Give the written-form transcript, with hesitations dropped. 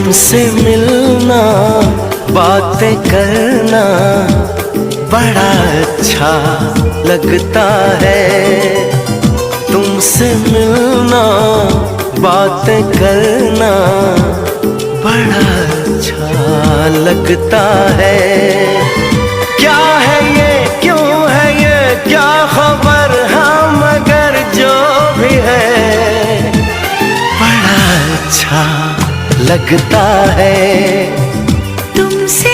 तुमसे मिलना, बातें करना बड़ा अच्छा लगता है। तुमसे मिलना, बातें करना बड़ा अच्छा लगता है। क्या है ये, क्यों है ये, क्या खबर, हाँ मगर जो भी है बड़ा अच्छा लगता है। तुमसे